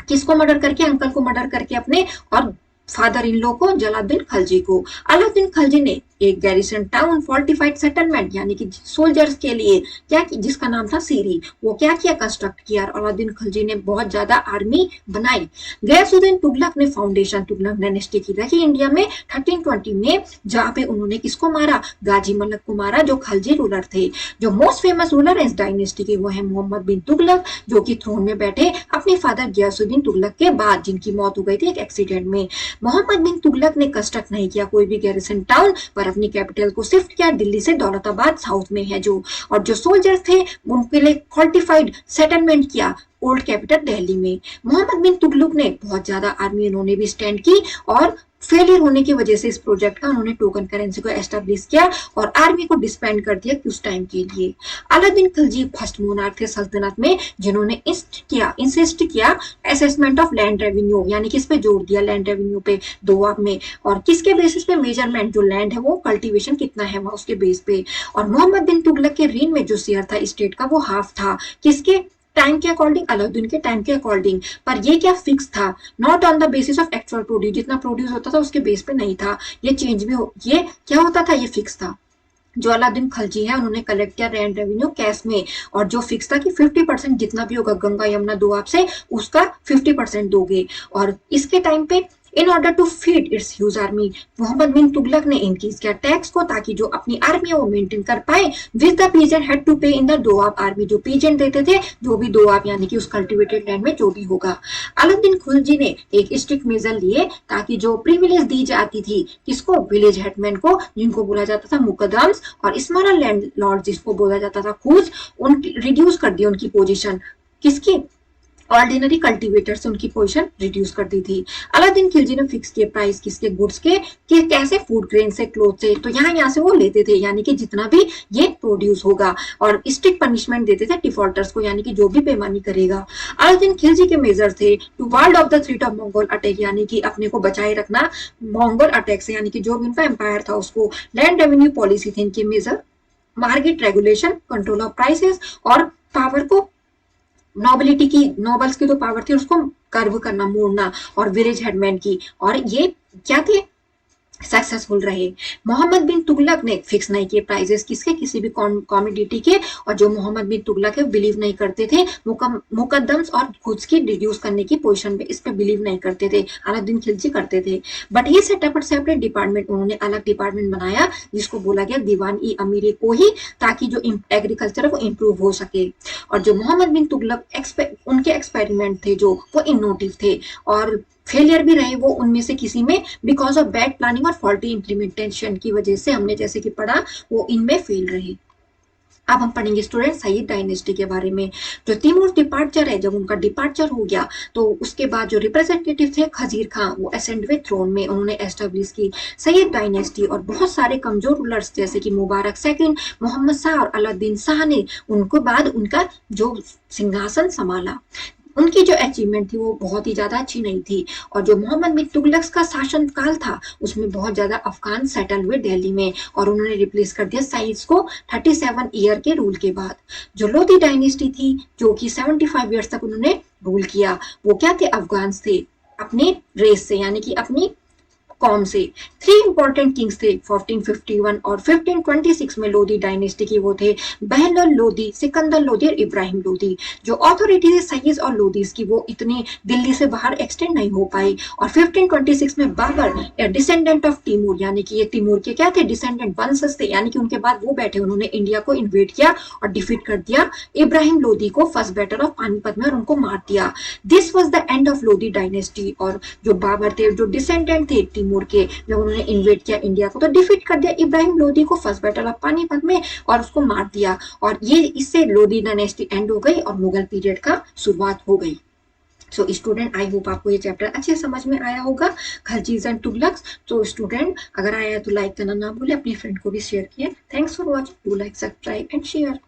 किसको मर्डर करके, अंकल को मर्डर करके अपने, और फादर इन लो को, जलालुद्दीन खलजी को। अलाउद्दीन खलजी ने एक गैरिसन टाउन फोर्टिफाइड सेटलमेंट यानी कि सोल्जर्स के लिए क्या, जिसका नाम था सीरी, वो क्या किया, कंस्ट्रक्ट किया। अलाउद्दीन खलजी ने बहुत ज्यादा आर्मी बनाई। गयासुद्दीन तुगलक ने फाउंडेशन तुगलक डायनेस्टी की रखी इंडिया में 1320 में, जहां पे उन्होंने किसको मारा, गाजी मलक को मारा जो खलजी रूलर थे। जो मोस्ट फेमस रूलर है इस डायनेस्टी के वो है मोहम्मद बिन तुगलक, जो कि थ्रोन में बैठे अपने फादर गयासुद्दीन तुगलक के बाद, जिनकी मौत हो गई थी एक एक्सीडेंट में। मोहम्मद बिन तुगलक ने कंस्ट्रक्ट नहीं किया कोई भी गैरिसन टाउन, पर अपनी कैपिटल को शिफ्ट किया दिल्ली से दौलताबाद साउथ में है जो। और जो सोल्जर्स थे उनके लिए फोर्टिफाइड सेटलमेंट किया ओल्ड कैपिटल दिल्ली में। मोहम्मद बिन तुगलक ने बहुत ज्यादा आर्मी उन्होंने भी स्टैंड की, और फेलियर होने की वजह से इस प्रोजेक्ट का उन्होंने टोकन करेंसी को एस्टेब्लिश किया और आर्मी को डिस्बैंड कर दिया कुछ टाइम के लिए। अलाउद्दीन खिलजी फर्स्ट मोनार्क थे सल्तनत में जिन्होंने इंसिस्ट किया असेसमेंट ऑफ लैंड रेवेन्यू, यानी कि इस पे जोर दिया लैंड रेवेन्यू पे दोआब में, और किसके बेसिस पे, मेजरमेंट जो लैंड है वो कल्टीवेशन कितना है वहां उसके बेस पे। और मोहम्मद बिन तुगलक के रीन में जो शेयर था स्टेट का वो हाफ था, किसके टाइम के अकॉर्डिंग, अलाउद्दीन के टाइम के अकॉर्डिंग, पर ये क्या फिक्स था, not on the basis of actual produce, जितना प्रोड्यूस होता था उसके बेस पे नहीं था, ये चेंज भी ये क्या होता था, ये फिक्स था। जो अलाउद्दीन खलजी है उन्होंने कलेक्ट किया लैंड रेवेन्यू कैश में, और जो फिक्स था कि 50% जितना भी होगा गंगा यमुना दोआब से उसका 50% दोगे। और इसके टाइम पे in order to feed its huge army, Mohammad bin Tughlaq ने इंक्रीज किया टैक्स को ताकि जो अपनी आर्मी है वो मेंटेन कर पाए। With the peasant had to pay in the Doab army, जो पीजेंट देते थे जो भी दोआब यानी कि उस कल्टिवेटेड लैंड में जो भी होगा। अलाउद्दीन खिलजी ने एक स्ट्रिक्ट मेजर लिए ताकि जो प्रिविलेज दी जाती थी किसको, विलेज हेडमैन को, जिनको बोला जाता था मुकदम्स, और स्मॉलर लैंड लॉर्ड जिसको बोला जाता था खूज, उन रिड्यूस कर दिया उनकी पोजीशन, किसकी, ऑर्डिनरी कल्टीवेटर से उनकी पोजीशन रिड्यूस कर दी थी। अलाउद्दीन खिलजी ने फिक्स किए प्राइस किसके, गुड्स के, कि कैसे, फूड ग्रेन से, क्लोथ से, तो यहाँ से वो लेते थे यानी कि जितना भी ये प्रोड्यूस होगा, और स्ट्रिक्ट पनिशमेंट देते थे डिफॉल्टर्स को यानी कि जो भी बेईमानी करेगा। अलाउद्दीन खिलजी के मेजर थे to ward off the threat of Mongol attack, यानी कि अपने को बचाए रखना मंगोल अटैक से, यानी कि जो भी उनका एम्पायर था उसको। लैंड रेवेन्यू पॉलिसी थी इनके measure, market regulation, control of prices, और पावर को, नोबिलिटी की, नोबल्स की जो पावर थी उसको कर्व करना, मोड़ना, और विलेज हेडमैन की, और ये क्या थे, सक्सेसफुल रहे। मोहम्मद बिन तुगलक ने फिक्स नहीं किए प्राइजेस किसके, किसी भी कॉमोडिटी के, और जो मोहम्मद बिन तुगलक है बिलीव नहीं करते थे मुकद्दम्स और खुद की रिड्यूस करने की पोजीशन पे, इस पे बिलीव नहीं करते थे, अलाउद्दीन खिलजी करते थे। बट ये सेटअप सेपरेट डिपार्टमेंट, उन्होंने अलग डिपार्टमेंट बनाया जिसको बोला गया दीवान ई अमीर कोही, ताकि जो एग्रीकल्चर है वो इम्प्रूव हो सके। और जो मोहम्मद बिन तुगलक उनके एक्सपेरिमेंट थे जो वो इनोवेटिव थे, और फेलियर भी रहे वो उनमें से किसी में, बिकॉज ऑफ बैड प्लानिंग और फॉल्टी इम्प्लीमेंटेशन की वजह से, हमने जैसे कि पढ़ा, वो इनमें फेल रहे। अब हम पढ़ेंगे स्टूडेंट सईद डायनेस्टी के बारे में। जो तिमूर डिपार्चर है, जब उनका डिपार्चर हो गया तो उसके बाद जो रिप्रेजेंटेटिव थे खजीर खां, वो असेंड हुए थ्रोन में, उन्होंने एस्टेब्लिश की सईद डायनेस्टी, और बहुत सारे कमजोर रूलर्स जैसे कि मुबारक सेकंड, मोहम्मद शाह और अलाउद्दीन शाह ने उनको बाद उनका जो सिंहासन संभाला। उनकी जो अचीवमेंट थी वो बहुत ही ज्यादा अच्छी नहीं थी, और जो मोहम्मद बिन तुगलक का शासन काल था उसमें बहुत ज्यादा अफगान सेटल हुए दिल्ली में, और उन्होंने रिप्लेस कर दिया साइज को 37 ईयर के रूल के बाद। जो लोधी डायनेस्टी थी जो कि 75 ईयर्स तक उन्होंने रूल किया, वो क्या थे, अफगान थे, अपने रेस से यानी कि अपनी कौम से। 3 इंपॉर्टेंट किंग्स थे 1451 और 1526 में लोधी डायनेस्टी के, वो थे बहलोल लोधी, सिकंदर लोधी और इब्राहिम लोधी। जो अथॉरिटी थी सईद और लोधीज की वो इतनी दिल्ली से बाहर एक्सटेंड नहीं हो पाई, और 1526 में बाबर डिसेंडेंट ऑफ तिमूर, यानी कि ये तिमूर के क्या थे, डिसेंडेंट वंशज थे, यानी कि उनके बाद वो बैठे, उन्होंने इंडिया को इन्वेड किया और डिफीट कर दिया इब्राहिम लोधी को फर्स्ट बैटल ऑफ पानीपत में, और उनको मार दिया। This was the end of Lodhi dynasty. और जो बाबर थे जो डिसेंडेंट थे तिमूर के, जब उन्होंने इन्वेड किया इंडिया को तो डिफीट कर दिया इब्राहिम लोधी को फर्स्ट बैटल ऑफ पानीपत में, और उसको मार दिया, और ये इससे लोधी डायनेस्टी एंड हो गई और मुगल पीरियड का शुरुआत हो गई। सो स्टूडेंट आई होप आपको ये चैप्टर अच्छे समझ में आया होगा, खलजीज एंड तुगलक्स। तो स्टूडेंट अगर आया तो लाइक करना ना भूले, अपने फ्रेंड को भी शेयर किए। Thanks for watching, do like, subscribe and share.